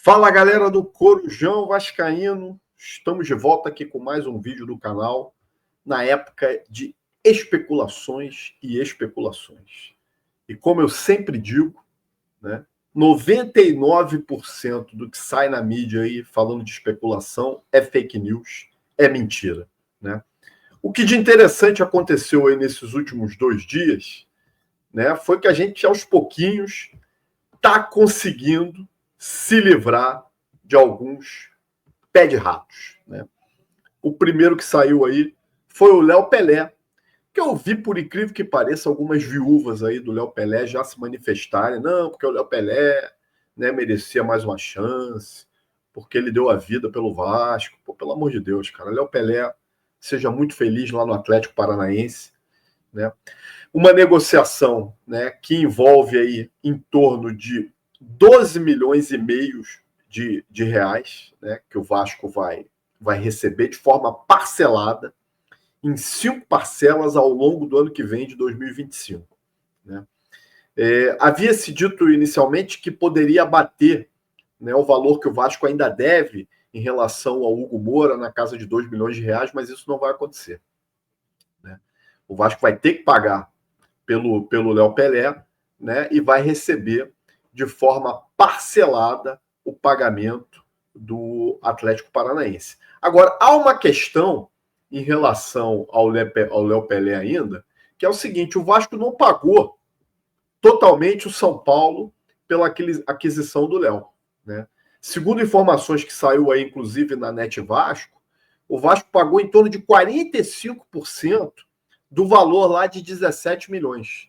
Fala, galera do Corujão Vascaíno, estamos de volta aqui com mais um vídeo do canal na época de especulações e especulações. E como eu sempre digo, né, 99% do que sai na mídia aí falando de especulação é fake news, é mentira, né? O que de interessante aconteceu aí nesses últimos 2 dias, né, foi que a gente aos pouquinhos está conseguindo se livrar de alguns pé de ratos, né? O primeiro que saiu aí foi o Léo Pelé, que eu vi, por incrível que pareça, algumas viúvas aí do Léo Pelé já se manifestarem. Não, porque o Léo Pelé, né, merecia mais uma chance, porque ele deu a vida pelo Vasco. Pô, pelo amor de Deus, cara. Léo Pelé, seja muito feliz lá no Atlético Paranaense, né? Uma negociação, né, que envolve aí em torno de 12 milhões e meio de reais, né, que o Vasco vai receber de forma parcelada em 5 parcelas ao longo do ano que vem, de 2025. Né? Havia-se dito inicialmente que poderia abater, né, o valor que o Vasco ainda deve em relação ao Hugo Moura, na casa de 2 milhões de reais, mas isso não vai acontecer. Né? O Vasco vai ter que pagar pelo Léo Pelé, né, e vai receber de forma parcelada o pagamento do Atlético Paranaense. Agora, há uma questão em relação ao Léo Pelé ainda, que é o seguinte: o Vasco não pagou totalmente o São Paulo pela aquisição do Léo. Né? Segundo informações que saiu aí, inclusive na Net Vasco, o Vasco pagou em torno de 45% do valor lá de 17 milhões.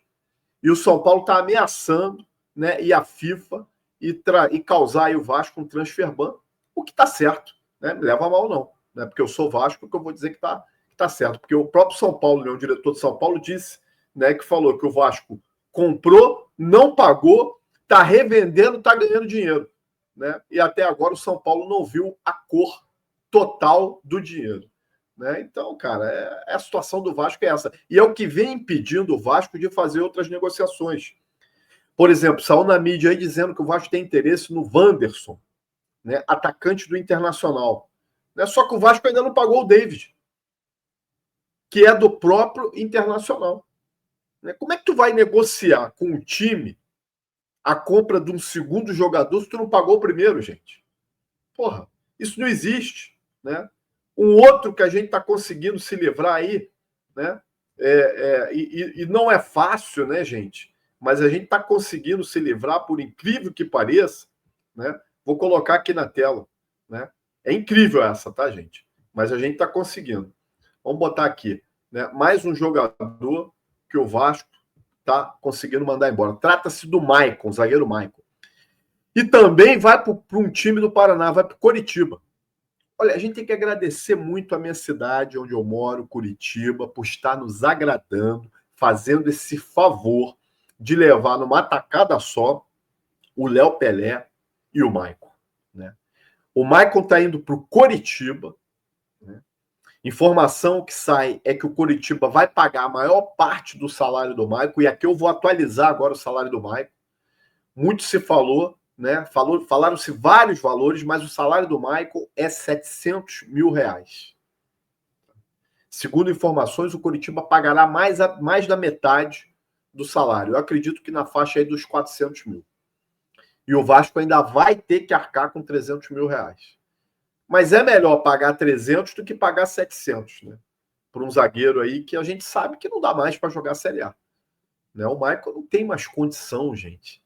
E o São Paulo está ameaçando, né, e a FIFA e causar aí o Vasco um transfer ban, o que está certo. Né? Me leva a mal não, né? Porque eu sou Vasco, que eu vou dizer que tá certo. Porque o próprio São Paulo, né, o diretor de São Paulo, disse, né, que falou que o Vasco comprou, não pagou, está revendendo, está ganhando dinheiro. Né? E até agora o São Paulo não viu a cor total do dinheiro. Né? Então, cara, a situação do Vasco é essa. E é o que vem impedindo o Vasco de fazer outras negociações. Por exemplo, saiu na mídia aí dizendo que o Vasco tem interesse no Wanderson, né, atacante do Internacional. Né? Só que o Vasco ainda não pagou o David, que é do próprio Internacional. Né? Como é que tu vai negociar com o time a compra de um segundo jogador se tu não pagou o primeiro, gente? Porra, isso não existe. Né? Um outro que a gente está conseguindo se livrar aí, né? E não é fácil, né, gente? Mas a gente está conseguindo se livrar, por incrível que pareça, né? Vou colocar aqui na tela, né? É incrível essa, tá, gente? Mas a gente está conseguindo. Vamos botar aqui, né? Mais um jogador que o Vasco está conseguindo mandar embora. Trata-se do Maicon, zagueiro Maicon. E também vai para um time do Paraná, vai para o Coritiba. Olha, a gente tem que agradecer muito a minha cidade, onde eu moro, Curitiba, por estar nos agradando, fazendo esse favor de levar numa tacada só o Léo Pelé e o Maicon. Né? O Maicon está indo para o Coritiba. Né? Informação que sai é que o Coritiba vai pagar a maior parte do salário do Maicon, e aqui eu vou atualizar agora o salário do Maicon. Muito se falou, né? Falaram-se vários valores, mas o salário do Maicon é 700 mil reais. Segundo informações, o Coritiba pagará mais da metade do salário. Eu acredito que na faixa aí dos 400 mil. E o Vasco ainda vai ter que arcar com 300 mil reais. Mas é melhor pagar 300 do que pagar 700, né? Por um zagueiro aí que a gente sabe que não dá mais para jogar a Série A. Né? O Maicon não tem mais condição, gente,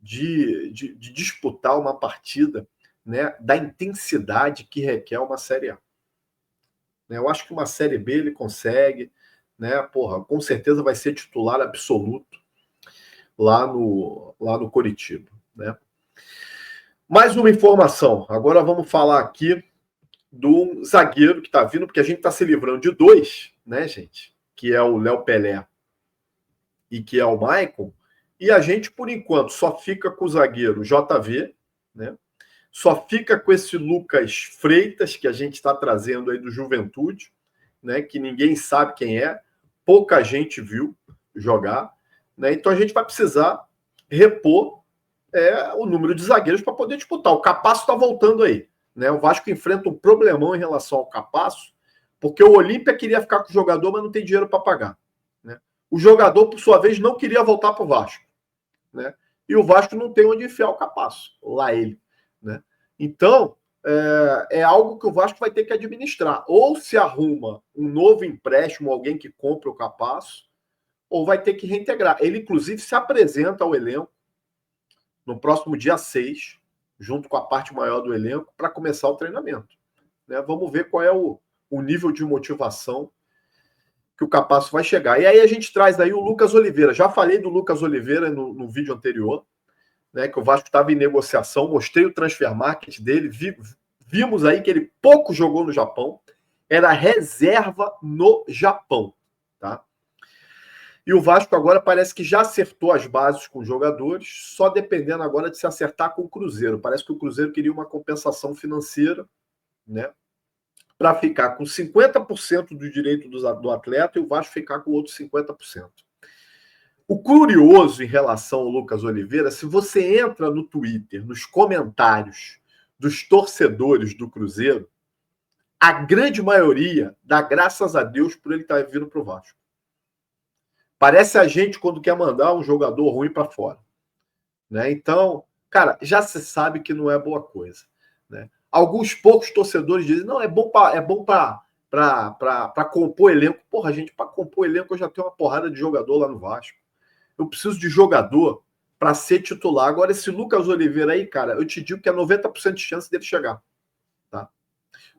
de disputar uma partida, né, da intensidade que requer uma Série A. Eu acho que uma Série B ele consegue, né? Porra, com certeza vai ser titular absoluto lá no Coritiba. Né? Mais uma informação. Agora vamos falar aqui do zagueiro que está vindo, porque a gente está se livrando de 2, né, gente? Que é o Léo Pelé e que é o Maicon. E a gente, por enquanto, só fica com o zagueiro JV, né? Só fica com esse Lucas Freitas, que a gente está trazendo aí do Juventude, né? Que ninguém sabe quem é, pouca gente viu jogar. Né? Então a gente vai precisar repor o número de zagueiros para poder disputar. O Capasso está voltando aí, né? O Vasco enfrenta um problemão em relação ao Capasso, porque o Olímpia queria ficar com o jogador, mas não tem dinheiro para pagar, né? O jogador, por sua vez, não queria voltar para o Vasco, né? E o Vasco não tem onde enfiar o Capasso, lá ele, né? Então, é algo que o Vasco vai ter que administrar. Ou se arruma um novo empréstimo, alguém que compre o Capasso, ou vai ter que reintegrar. Ele, inclusive, se apresenta ao elenco no próximo dia 6, junto com a parte maior do elenco, para começar o treinamento, né? Vamos ver qual é o nível de motivação que o Capasso vai chegar. E aí a gente traz daí o Lucas Oliveira. Já falei do Lucas Oliveira no vídeo anterior, né, que o Vasco estava em negociação, mostrei o transfer market dele, vimos aí que ele pouco jogou no Japão, era reserva no Japão, tá? E o Vasco agora parece que já acertou as bases com os jogadores, só dependendo agora de se acertar com o Cruzeiro. Parece que o Cruzeiro queria uma compensação financeira, né, para ficar com 50% do direito do atleta e o Vasco ficar com outros 50%. O curioso em relação ao Lucas Oliveira, se você entra no Twitter, nos comentários dos torcedores do Cruzeiro, a grande maioria dá graças a Deus por ele estar vindo para o Vasco. Parece a gente quando quer mandar um jogador ruim para fora, né? Então, cara, já se sabe que não é boa coisa, né? Alguns poucos torcedores dizem, não, é bom para compor elenco. Porra, gente, para compor elenco eu já tenho uma porrada de jogador lá no Vasco. Eu preciso de jogador para ser titular. Agora, esse Lucas Oliveira aí, cara, eu te digo que é 90% de chance dele chegar, tá?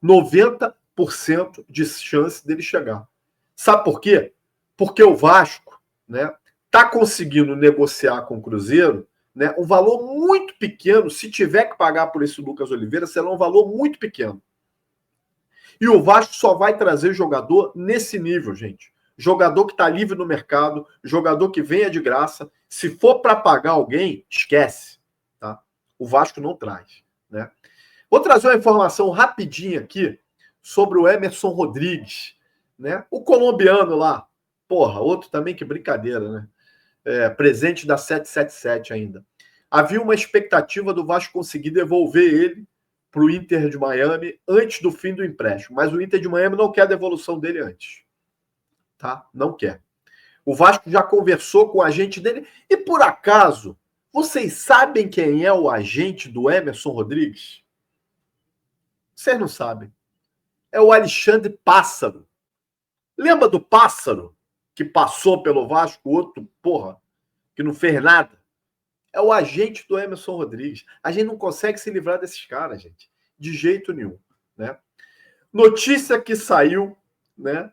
90% de chance dele chegar. Sabe por quê? Porque o Vasco, né, tá conseguindo negociar com o Cruzeiro, né, um valor muito pequeno. Se tiver que pagar por esse Lucas Oliveira, será um valor muito pequeno. E o Vasco só vai trazer jogador nesse nível, gente. Jogador que está livre no mercado, jogador que venha de graça. Se for para pagar alguém, esquece, tá? O Vasco não traz, né? Vou trazer uma informação rapidinha aqui sobre o Emerson Rodrigues, né? O colombiano lá. Porra, outro também, que brincadeira, né? Presente da 777 ainda. Havia uma expectativa do Vasco conseguir devolver ele para o Inter de Miami antes do fim do empréstimo, mas o Inter de Miami não quer a devolução dele antes, tá? Não quer. O Vasco já conversou com o agente dele e, por acaso, vocês sabem quem é o agente do Emerson Rodrigues? Vocês não sabem. É o Alexandre Pássaro. Lembra do Pássaro que passou pelo Vasco, outro, porra, que não fez nada? É o agente do Emerson Rodrigues. A gente não consegue se livrar desses caras, gente. De jeito nenhum, né? Notícia que saiu, né,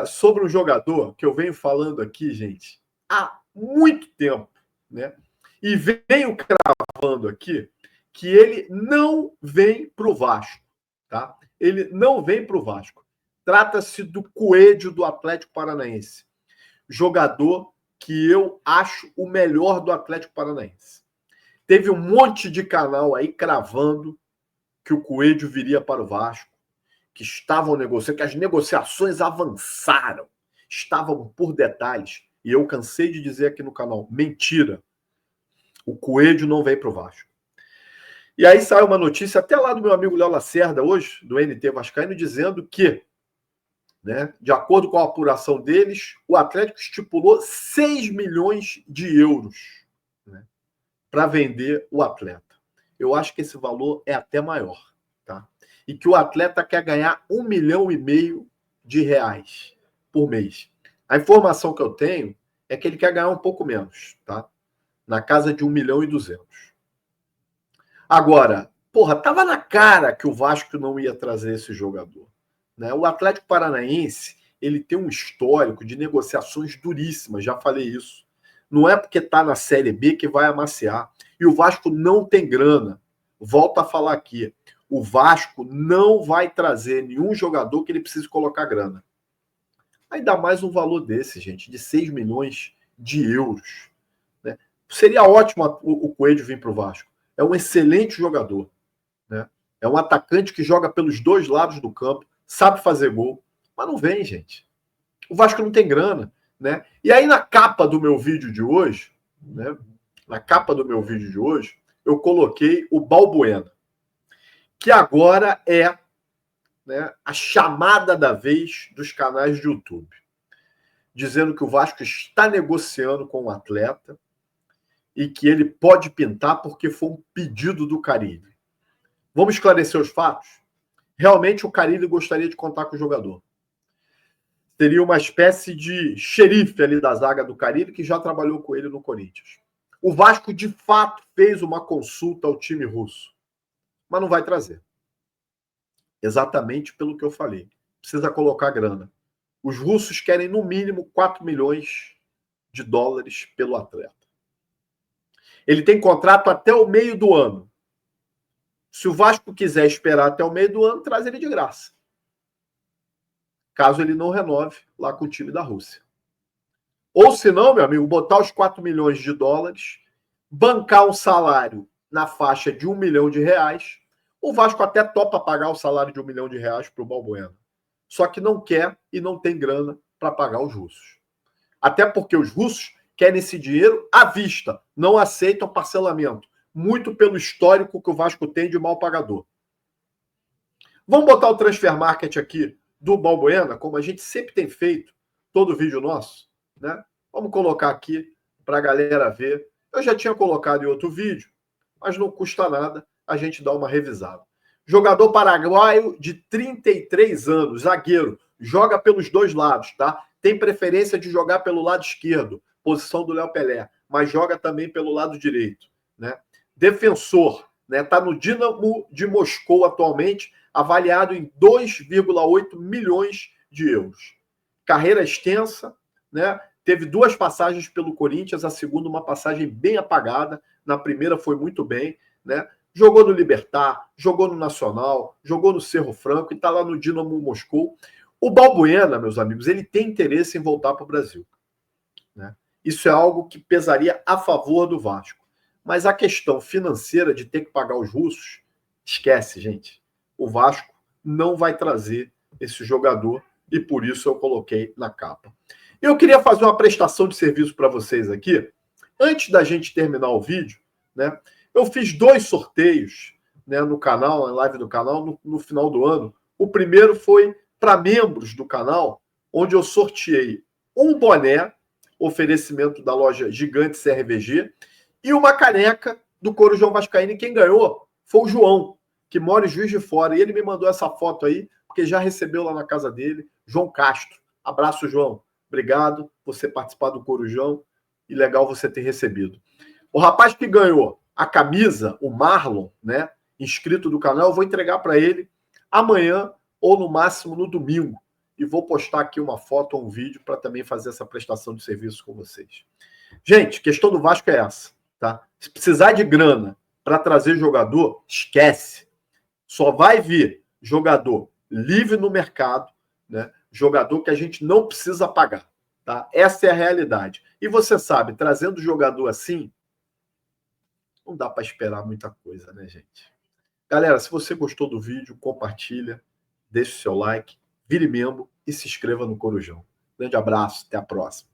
sobre um jogador que eu venho falando aqui, gente, há muito tempo, né? E venho cravando aqui que ele não vem para o Vasco, tá? Ele não vem para o Vasco. Trata-se do Coelho do Atlético Paranaense. Jogador que eu acho o melhor do Atlético Paranaense. Teve um monte de canal aí cravando que o Coelho viria para o Vasco, que estavam negociando, que as negociações avançaram, estavam por detalhes. E eu cansei de dizer aqui no canal, mentira. O Coelho não veio para o Vasco. E aí saiu uma notícia até lá do meu amigo Léo Lacerda hoje, do NT Vascaíno, dizendo que, né, de acordo com a apuração deles, o Atlético estipulou 6 milhões de euros, né, para vender o atleta. Eu acho que esse valor é até maior, tá? E que o atleta quer ganhar 1,5 milhão de reais por mês. A informação que eu tenho é que ele quer ganhar um pouco menos, tá? Na casa de 1,2 milhão. Agora, porra, tava na cara que o Vasco não ia trazer esse jogador, né? O Atlético Paranaense, ele tem um histórico de negociações duríssimas, já falei isso. Não é porque tá na Série B que vai amaciar. E o Vasco não tem grana. Volto a falar aqui. O Vasco não vai trazer nenhum jogador que ele precise colocar grana. Ainda mais um valor desse, gente, de 6 milhões de euros, né? Seria ótimo o Coelho vir para o Vasco. É um excelente jogador, né? É um atacante que joga pelos dois lados do campo, sabe fazer gol, mas não vem, gente. O Vasco não tem grana, né? E aí na capa do meu vídeo de hoje, né, na capa do meu vídeo de hoje, eu coloquei o Balbuena, que agora é, né, a chamada da vez dos canais de YouTube, dizendo que o Vasco está negociando com o atleta e que ele pode pintar porque foi um pedido do Carille. Vamos esclarecer os fatos? Realmente o Carille gostaria de contar com o jogador. Teria uma espécie de xerife ali da zaga do Carille que já trabalhou com ele no Corinthians. O Vasco, de fato, fez uma consulta ao time russo, mas não vai trazer. Exatamente pelo que eu falei. Precisa colocar grana. Os russos querem, no mínimo, 4 milhões de dólares pelo atleta. Ele tem contrato até o meio do ano. Se o Vasco quiser esperar até o meio do ano, traz ele de graça. Caso ele não renove lá com o time da Rússia. Ou se não, meu amigo, botar os 4 milhões de dólares, bancar um salário na faixa de R$1 milhão, o Vasco até topa pagar o salário de R$1 milhão para o Balbuena. Só que não quer e não tem grana para pagar os russos. Até porque os russos querem esse dinheiro à vista, não aceitam parcelamento, muito pelo histórico que o Vasco tem de mal pagador. Vamos botar o transfer market aqui do Balbuena, como a gente sempre tem feito, todo vídeo nosso, né? Vamos colocar aqui para a galera ver. Eu já tinha colocado em outro vídeo, mas não custa nada a gente dar uma revisada. Jogador paraguaio de 33 anos, zagueiro, joga pelos dois lados, tá? Tem preferência de jogar pelo lado esquerdo, posição do Léo Pelé, mas joga também pelo lado direito, né? Defensor, né? Tá no Dinamo de Moscou atualmente, avaliado em 2,8 milhões de euros. Carreira extensa, né? Teve 2 passagens pelo Corinthians, a segunda uma passagem bem apagada, na primeira foi muito bem, né? Jogou no Libertad, jogou no Nacional, jogou no Cerro Franco e está lá no Dinamo Moscou. O Balbuena, meus amigos, ele tem interesse em voltar para o Brasil, né? Isso é algo que pesaria a favor do Vasco. Mas a questão financeira de ter que pagar os russos, esquece, gente. O Vasco não vai trazer esse jogador e por isso eu coloquei na capa. Eu queria fazer uma prestação de serviço para vocês aqui. Antes da gente terminar o vídeo, né? Eu fiz 2 sorteios, né, no canal, na live do canal, no final do ano. O primeiro foi para membros do canal, onde eu sorteei um boné, oferecimento da loja Gigante CRVG, e uma caneca do Corujão Vascaíno. E quem ganhou foi o João, que mora em Juiz de Fora. E ele me mandou essa foto aí, porque já recebeu lá na casa dele, João Castro. Abraço, João. Obrigado por você participar do Corujão e legal você ter recebido. O rapaz que ganhou a camisa, o Marlon, né, inscrito do canal, eu vou entregar para ele amanhã ou no máximo no domingo. E vou postar aqui uma foto ou um vídeo para também fazer essa prestação de serviço com vocês. Gente, questão do Vasco é essa, tá? Se precisar de grana para trazer jogador, esquece. Só vai vir jogador livre no mercado, né? Jogador que a gente não precisa pagar, tá? Essa é a realidade. E você sabe, trazendo jogador assim, não dá para esperar muita coisa, né, gente? Galera, se você gostou do vídeo, compartilha, deixe o seu like, vire membro e se inscreva no Corujão. Grande abraço, até a próxima.